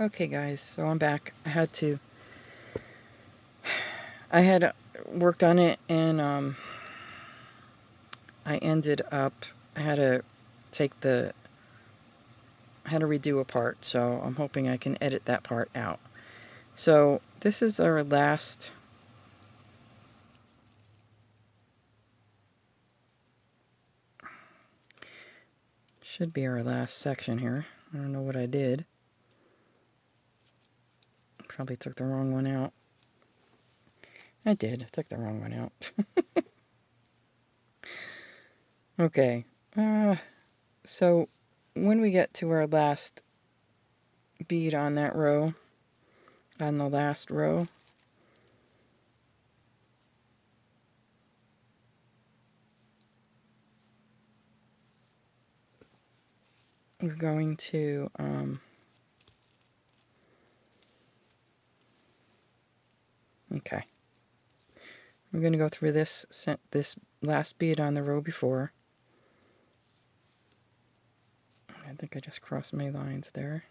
Okay guys, so I'm back. I had worked on it, and I ended up, I had to redo a part, so I'm hoping I can edit that part out. So this is our last, should be our last section here. I don't know what I did. Probably took the wrong one out. I did. I took the wrong one out. Okay. So when we get to our last bead on that row, on the last row, we're going to okay. We're going to go through this last bead on the row before. I think I just crossed my lines there.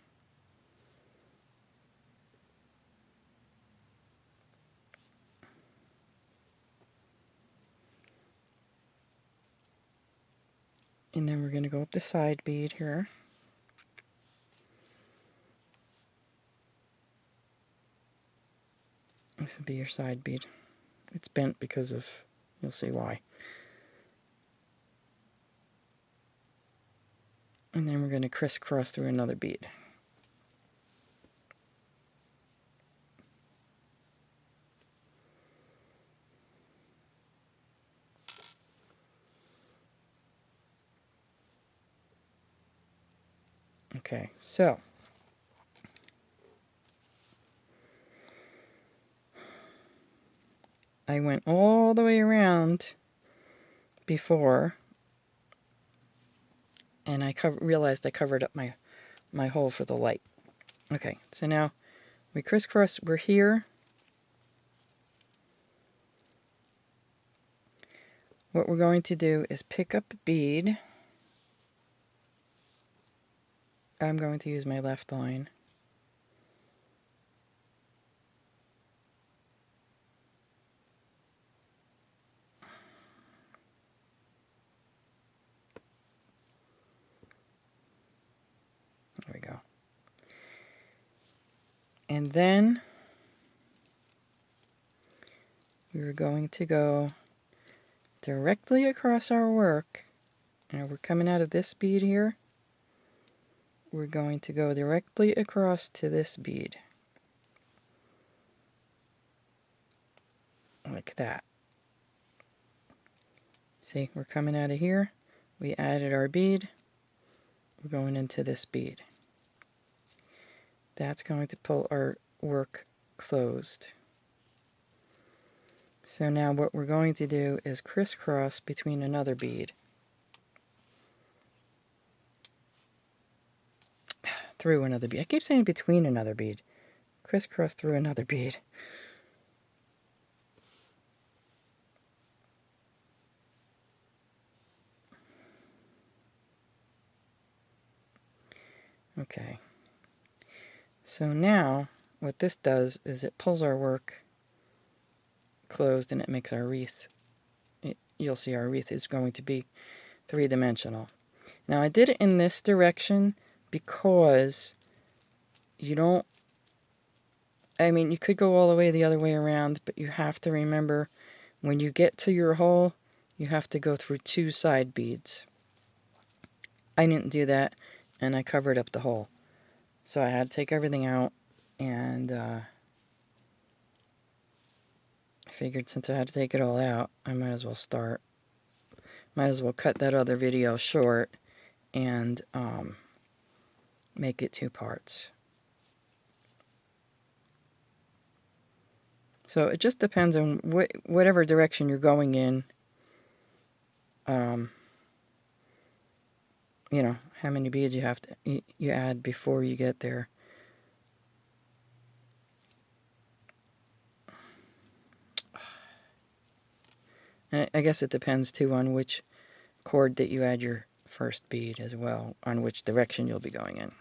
And then we're going to go up the side bead here. This will be your side bead. It's bent because of, you'll see why. And then we're going to crisscross through another bead. Okay, so I went all the way around before, and I realized I covered up my hole for the light. Okay, so now we crisscross, we're here. What we're going to do is pick up a bead. I'm going to use my left line. There we go. And then we're going to go directly across our work. Now we're coming out of this bead here. We're going to go directly across to this bead. Like that. See, we're coming out of here. We added our bead. We're going into this bead. That's going to pull our work closed. So now what we're going to do is crisscross between another bead. Through another bead. I keep saying between another bead. Crisscross through another bead. Okay. So now what this does is it pulls our work closed, and it makes our wreath. You'll see our wreath is going to be three-dimensional. Now I did it in this direction because you don't, I mean, you could go all the way the other way around, but you have to remember when you get to your hole, you have to go through two side beads. I didn't do that, and I covered up the hole. So I had to take everything out, and I figured since I had to take it all out, I might as well start. Might as well cut that other video short and make it two parts. So it just depends on whatever direction you're going in. You know, how many beads you have to you add before you get there. And I guess it depends too on which cord that you add your first bead as well, on which direction you'll be going in.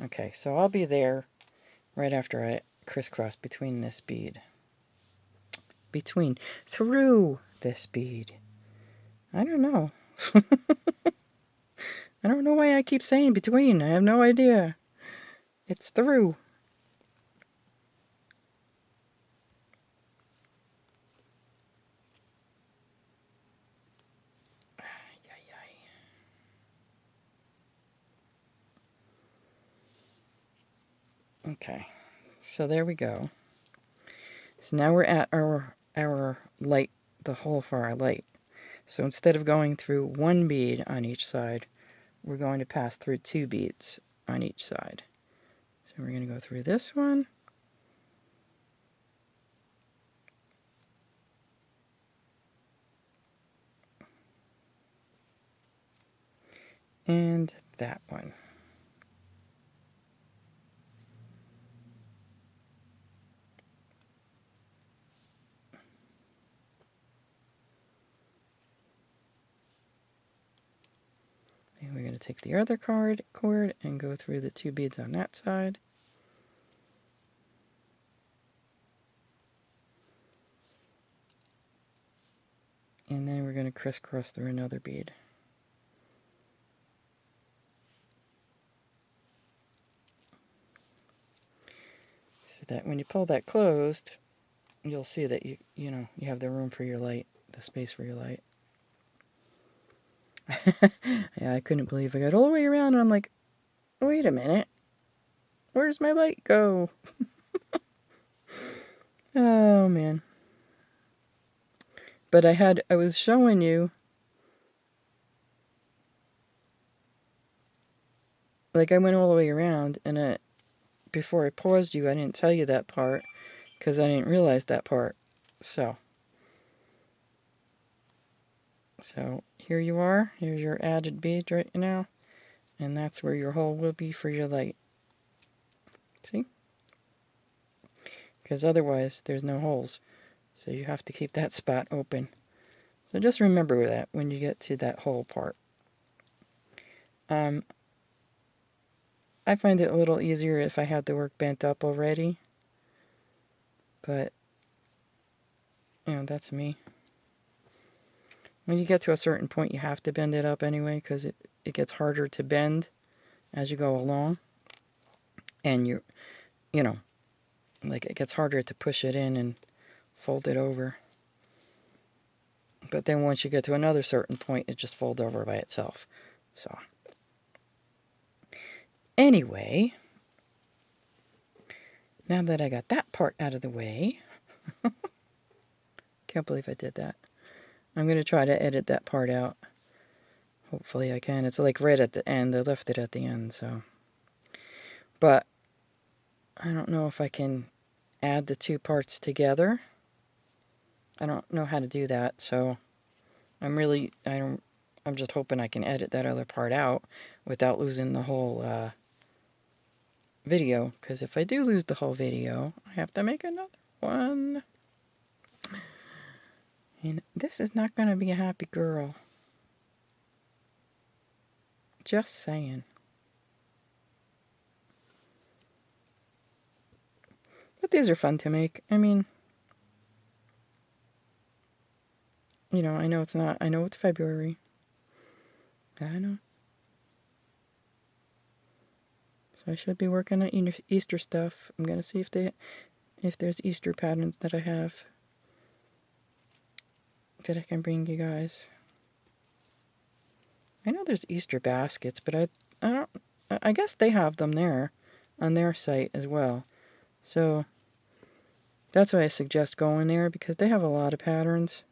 Okay, so I'll be there right after I crisscross between this bead. Through this bead. I don't know. I don't know why I keep saying between. I have no idea. It's through. Okay, so there we go. So now we're at our light, the hole for our light. So instead of going through one bead on each side, we're going to pass through 2 beads on each side. So we're going to go through this one. And that one. And we're going to take the other cord and go through the 2 beads on that side. And then we're going to crisscross through another bead. So that when you pull that closed, you'll see that you have the room for your light, the space for your light. Yeah, I couldn't believe I got all the way around and I'm like, wait a minute. Where's my light go? Oh man. But I was showing you, like I went all the way around, and before I paused you, I didn't tell you that part, because I didn't realize that part. So here you are, here's your added bead right now, and that's where your hole will be for your light. See? Because otherwise, there's no holes. So you have to keep that spot open. So just remember that when you get to that hole part. I find it a little easier if I had the work bent up already. But, that's me. When you get to a certain point, you have to bend it up anyway, because it gets harder to bend as you go along. And like it gets harder to push it in and fold it over. But then once you get to another certain point, it just folds over by itself. So, anyway, now that I got that part out of the way, can't believe I did that. I'm going to try to edit that part out. Hopefully I can. It's like right at the end. I left it at the end, so. But I don't know if I can add the 2 parts together. I don't know how to do that, so I'm just hoping I can edit that other part out without losing the whole video, because if I do lose the whole video, I have to make another one. And this is not going to be a happy girl. Just saying. But these are fun to make. I mean, I know it's February. I know. So I should be working on Easter stuff. I'm going to see if there's Easter patterns that I have that I can bring you guys. I know there's Easter baskets, but I guess they have them there on their site as well. So that's why I suggest going there, because they have a lot of patterns.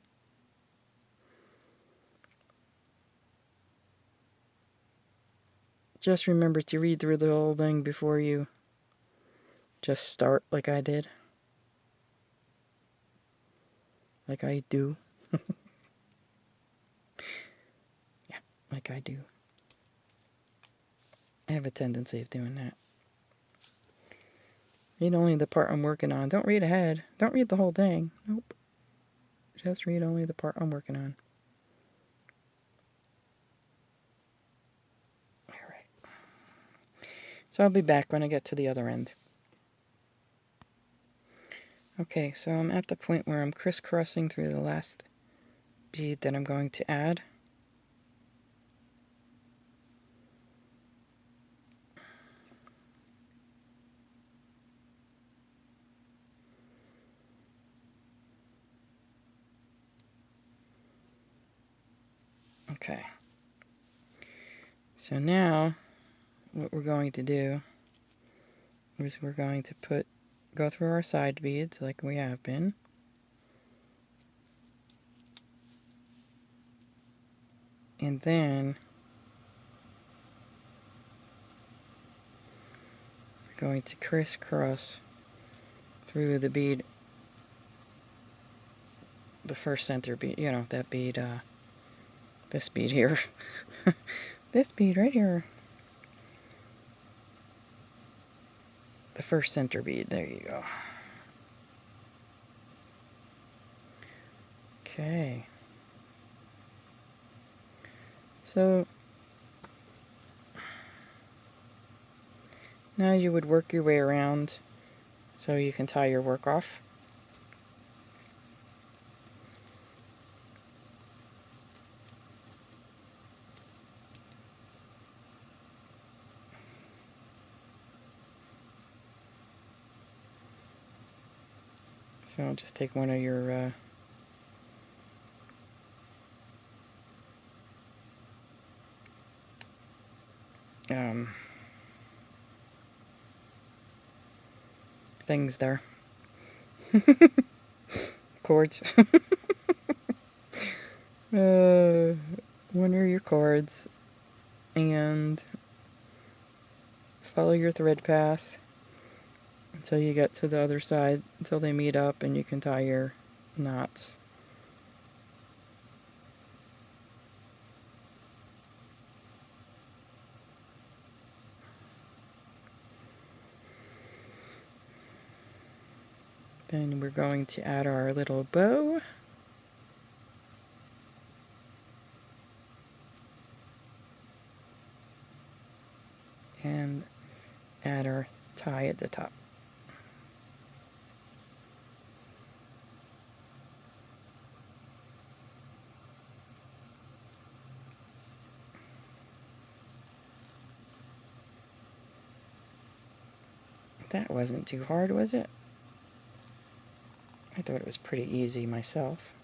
Just remember to read through the whole thing before you just start like I did. Like I do. Yeah, like I do. I have a tendency of doing that. Read only the part I'm working on. Don't read ahead. Don't read the whole thing. Nope. Just read only the part I'm working on. So I'll be back when I get to the other end. Okay, so I'm at the point where I'm crisscrossing through the last bead that I'm going to add. Okay. So now what we're going to do is we're going to go through our side beads like we have been. And then we're going to crisscross through the bead, the first center bead, you know, that bead, this bead here. This bead right here. The first center bead, there you go. Okay. So now you would work your way around so you can tie your work off. So just take one of your things there. Cords. One of your cords and follow your thread path until you get to the other side, until they meet up and you can tie your knots. Then we're going to add our little bow. And add our tie at the top. That wasn't too hard, was it? I thought it was pretty easy myself.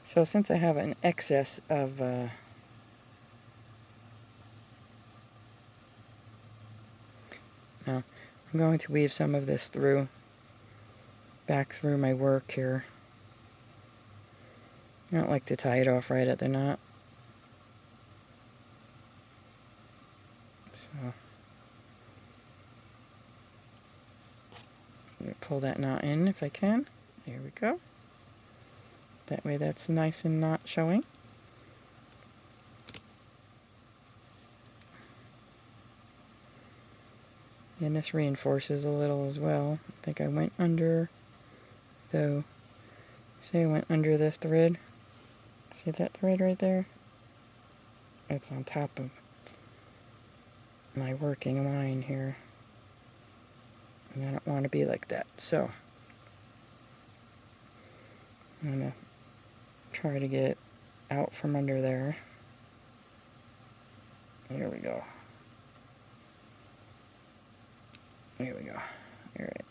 So since I have an excess of now I'm going to weave some of this back through my work here. I don't like to tie it off right at the knot. So I'm going to pull that knot in if I can. There we go. That way that's nice and not showing. And this reinforces a little as well. I think I went under, though. See, I went under this thread. See that thread right there? It's on top of my working line here. And I don't want to be like that, so I'm going to try to get out from under there. There we go. There we go. Alright.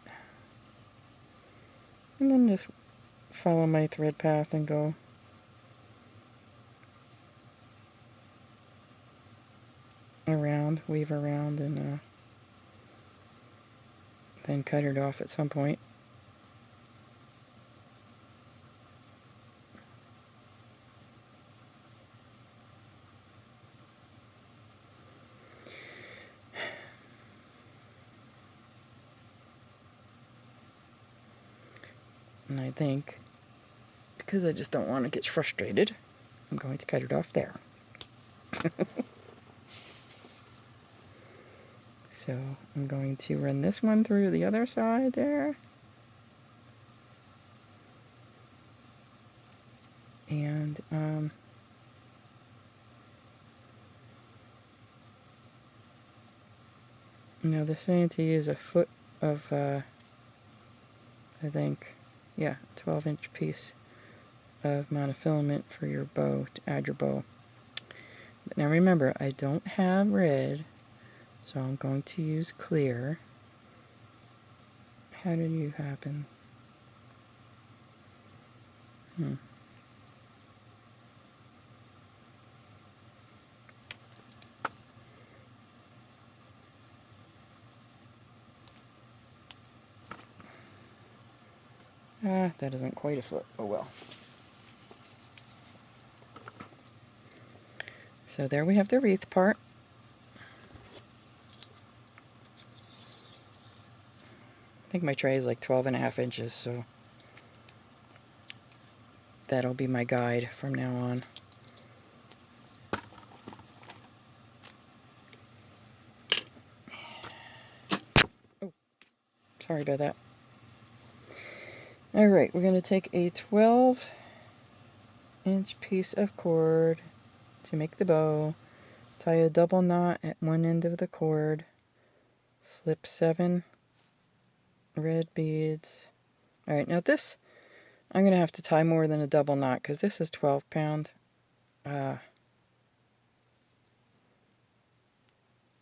And then just follow my thread path and go around, weave around, and then cut it off at some point. And I think, because I just don't want to get frustrated, I'm going to cut it off there. So I'm going to run this one through the other side there. And Now they're saying to use a foot of, I think, yeah, 12-inch piece of monofilament for your bow, to add your bow. But now remember, I don't have red, so I'm going to use clear. How did you happen? Ah, that isn't quite a foot. Oh well. So there we have the wreath part. I think my tray is like 12.5 inches, so that'll be my guide from now on. Oh, sorry about that. Alright, we're going to take a 12-inch piece of cord to make the bow, tie a double knot at one end of the cord, slip 7 red beads. Alright, now this, I'm going to have to tie more than a double knot because this is 12-pound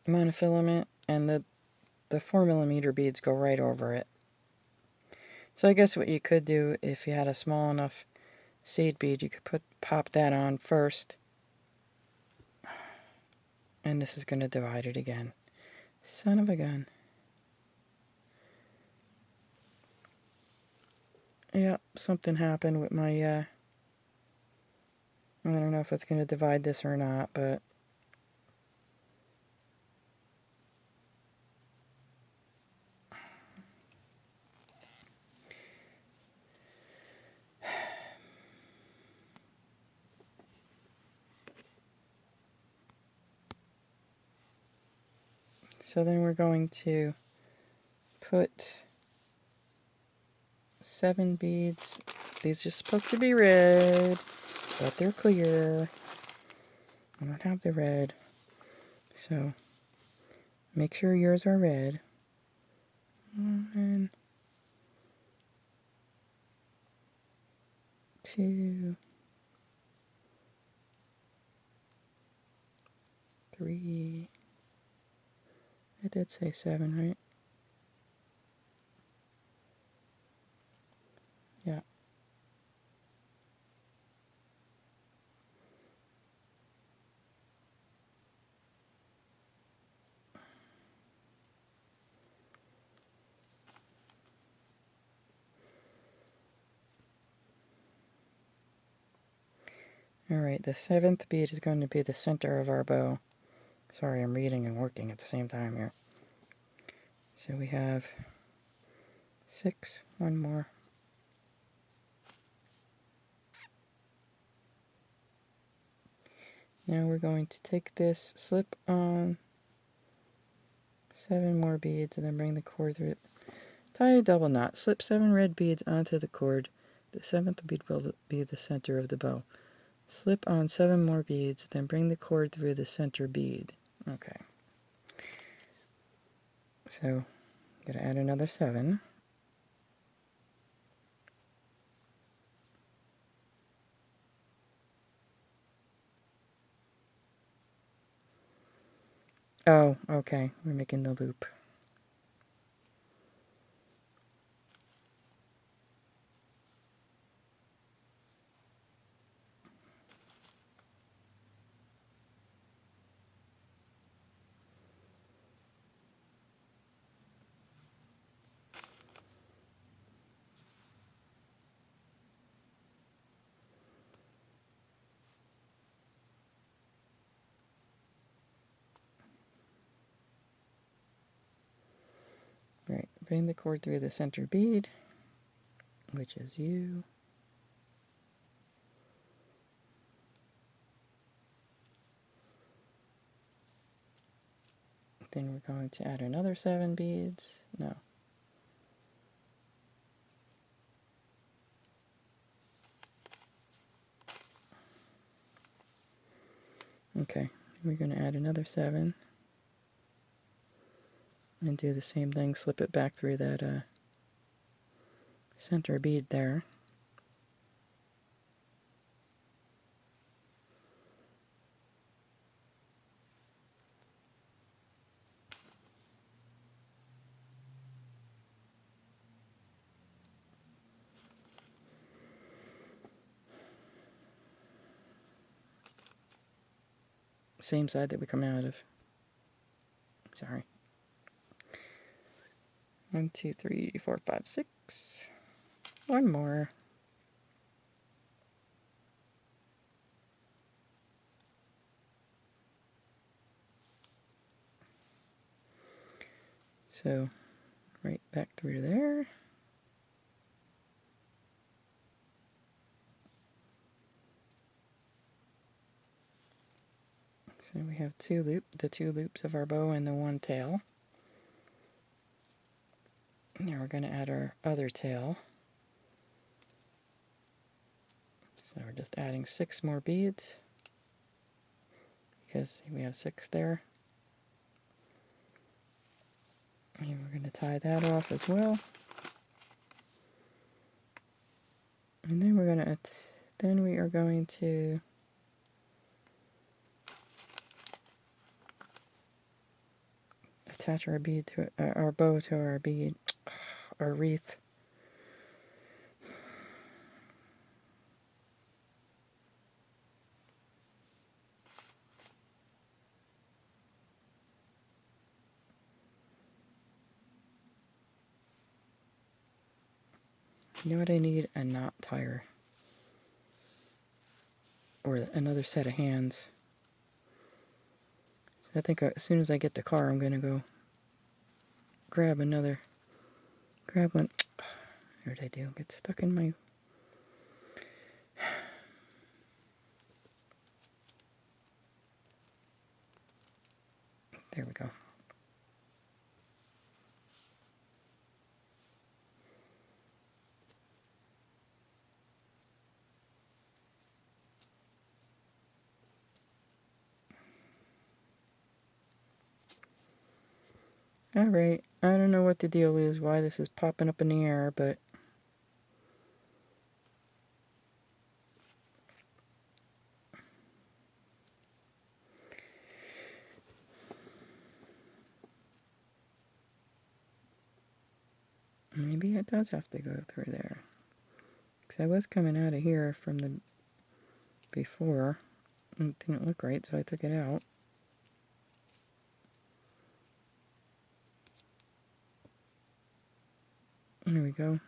monofilament, and the 4mm beads go right over it. So I guess what you could do, if you had a small enough seed bead, you could pop that on first. And this is going to divide it again. Son of a gun. Yep, something happened with my, I don't know if it's going to divide this or not, but... So then we're going to put 7 beads. These are supposed to be red, but they're clear. I don't have the red. So make sure yours are red. 1, 2, 3. I did say 7, right? Yeah. Alright, the 7th bead is going to be the center of our bow. Sorry, I'm reading and working at the same time here. So we have 6, 1 more. Now we're going to take this, slip on 7 more beads, and then bring the cord through it. Tie a double knot. Slip 7 red beads onto the cord. The 7th bead will be the center of the bow. Slip on 7 more beads, then bring the cord through the center bead. Okay. So, gotta add another 7. Oh, okay. We're making the loop. Right, bring the cord through the center bead, which is you. Then we're going to add another 7 beads. No. Okay, we're going to add another 7. And do the same thing, slip it back through that center bead there. Same side that we come out of. Sorry. 1, 2, 3, 4, 5, 6. One more. So, right back through there. So we have the two loops of our bow and the one tail. Now we're going to add our other tail. So we're just adding 6 more beads because we have 6 there. And we're going to tie that off as well. And then we are going to attach our bead to our bow to our bead, our wreath. You know what I need? A knot tire. Or another set of hands. I think as soon as I get the car, I'm going to go grab one. What did I do? Get stuck in my... There we go. Alright, I don't know what the deal is, why this is popping up in the air, but... maybe it does have to go through there. Because I was coming out of here from the before. It didn't look right, so I took it out. There we go.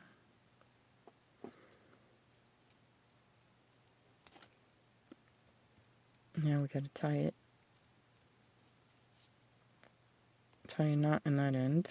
Now we gotta tie it. Tie a knot in that end.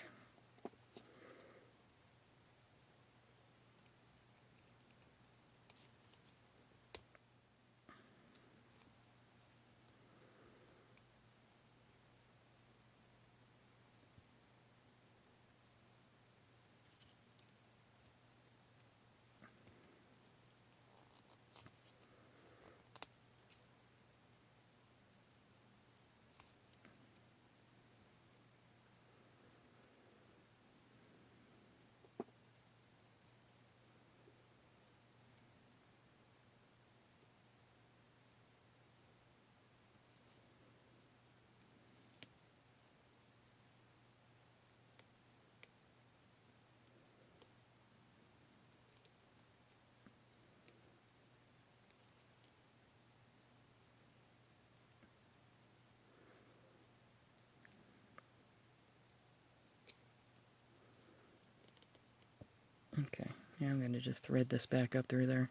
Okay, now I'm going to just thread this back up through there.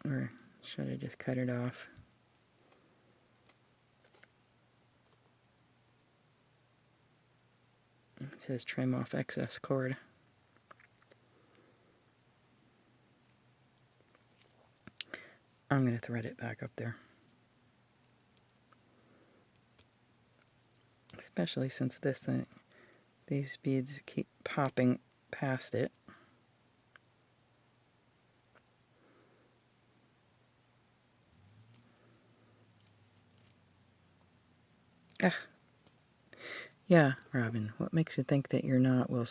Or should I just cut it off? It says trim off excess cord. I'm going to thread it back up there. Especially since these beads keep popping past it. Ah, Yeah, Robin, what makes you think that your knot will,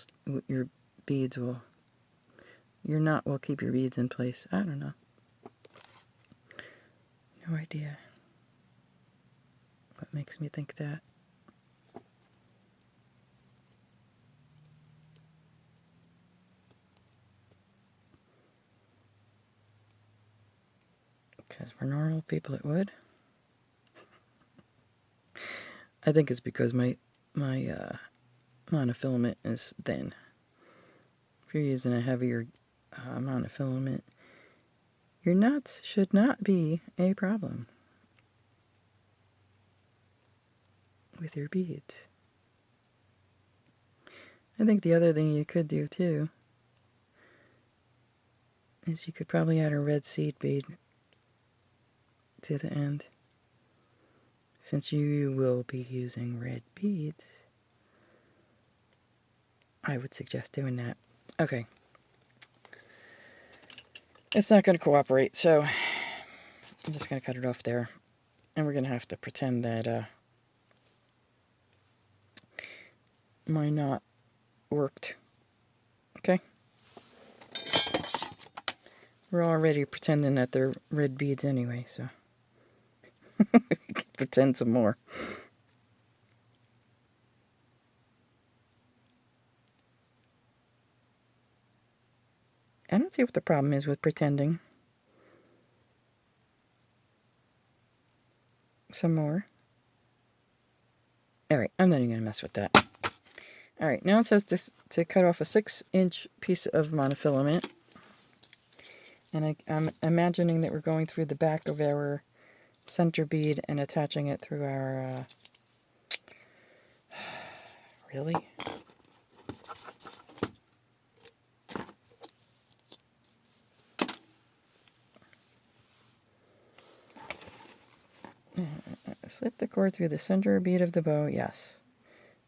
your beads will, your knot will keep your beads in place? I don't know. No idea. What makes me think that? Because for normal people it would. I think it's because my monofilament is thin. If you're using a heavier monofilament, your knots should not be a problem with your beads. I think the other thing you could do too is you could probably add a red seed bead to the end. Since you will be using red beads, I would suggest doing that. Okay. It's not going to cooperate, so I'm just going to cut it off there. And we're going to have to pretend that my knot worked. Okay? We're already pretending that they're red beads anyway, so pretend some more. I don't see what the problem is with pretending. Some more. Alright, I'm not even going to mess with that. Alright, now it says to cut off a 6-inch piece of monofilament. And I'm imagining that we're going through the back of our center bead and attaching it through our... Really? Slip the cord through the center bead of the bow, yes.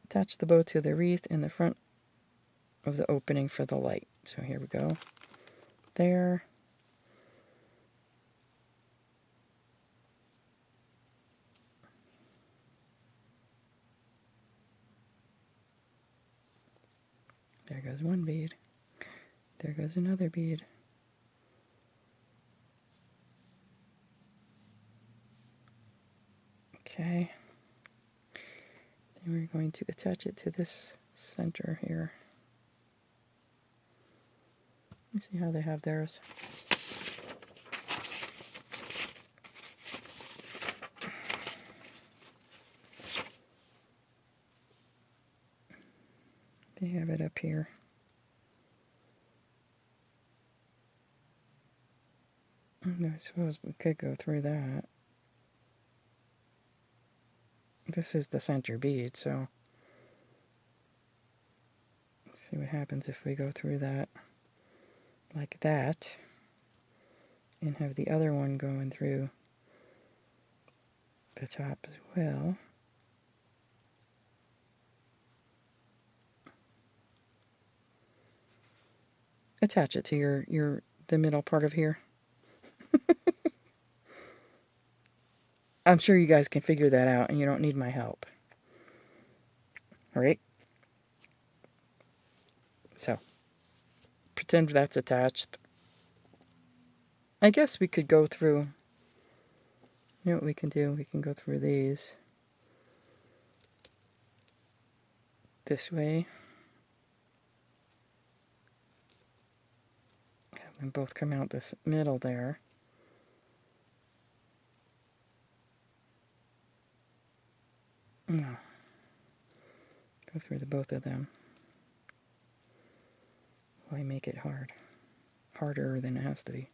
Attach the bow to the wreath in the front of the opening for the light. So here we go. There. There goes one bead. There goes another bead. Okay. Then we're going to attach it to this center here. Let me see how they have theirs. They have it up here. I suppose we could go through that. This is the center bead, so let's see what happens if we go through that like that and have the other one going through the top as well. Attach it to the middle part of here. I'm sure you guys can figure that out and you don't need my help. Alright? So, pretend that's attached. I guess we could go through, you know what we can do? We can go through these this way. Have them both come out this middle there. No. Go through the both of them. Why make it hard? Harder than it has to be.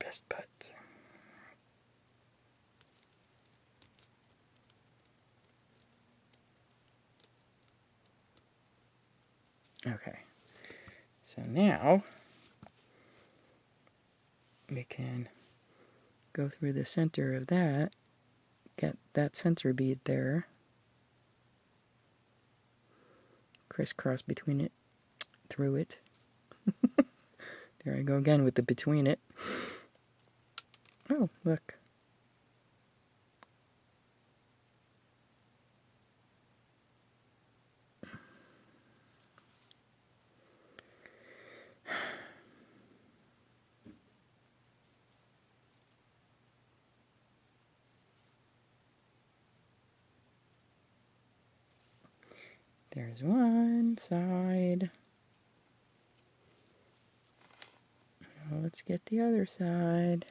best buds. Okay, so now we can go through the center of that, get that center bead there, crisscross between it, through it. There I go again with the between it. Oh, look. There's one side. Now let's get the other side.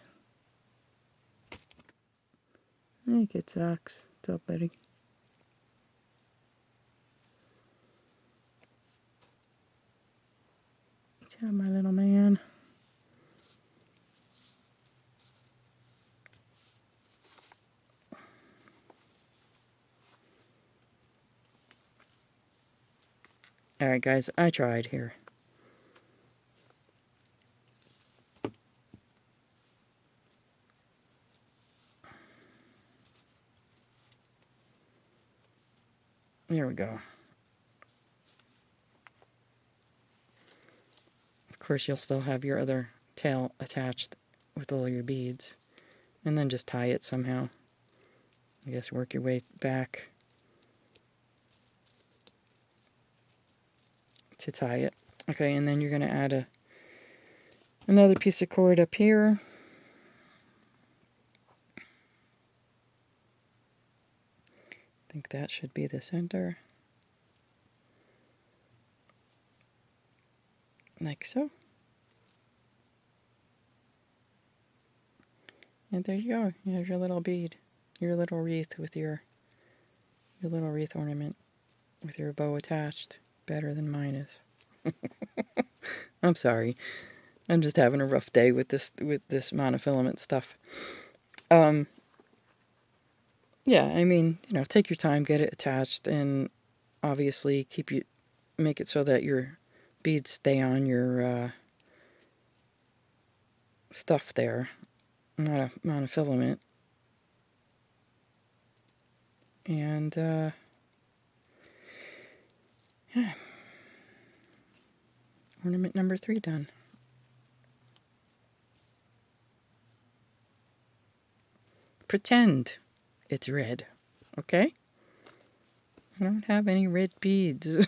I think it sucks. What's up, buddy? Ciao, my little man. Alright, guys, I tried here. There we go. Of course, you'll still have your other tail attached with all your beads. And then just tie it somehow. I guess work your way back to tie it. Okay, and then you're going to add another piece of cord up here. I think that should be the center. Like so. And there you go. You have your little bead. Your little wreath with your little wreath ornament with your bow attached. Better than mine is. I'm sorry. I'm just having a rough day with this monofilament stuff. Yeah, I mean, take your time, get it attached, and obviously make it so that your beads stay on your stuff there, not a monofilament. And yeah, ornament number 3 done. Pretend it's red, okay? I don't have any red beads.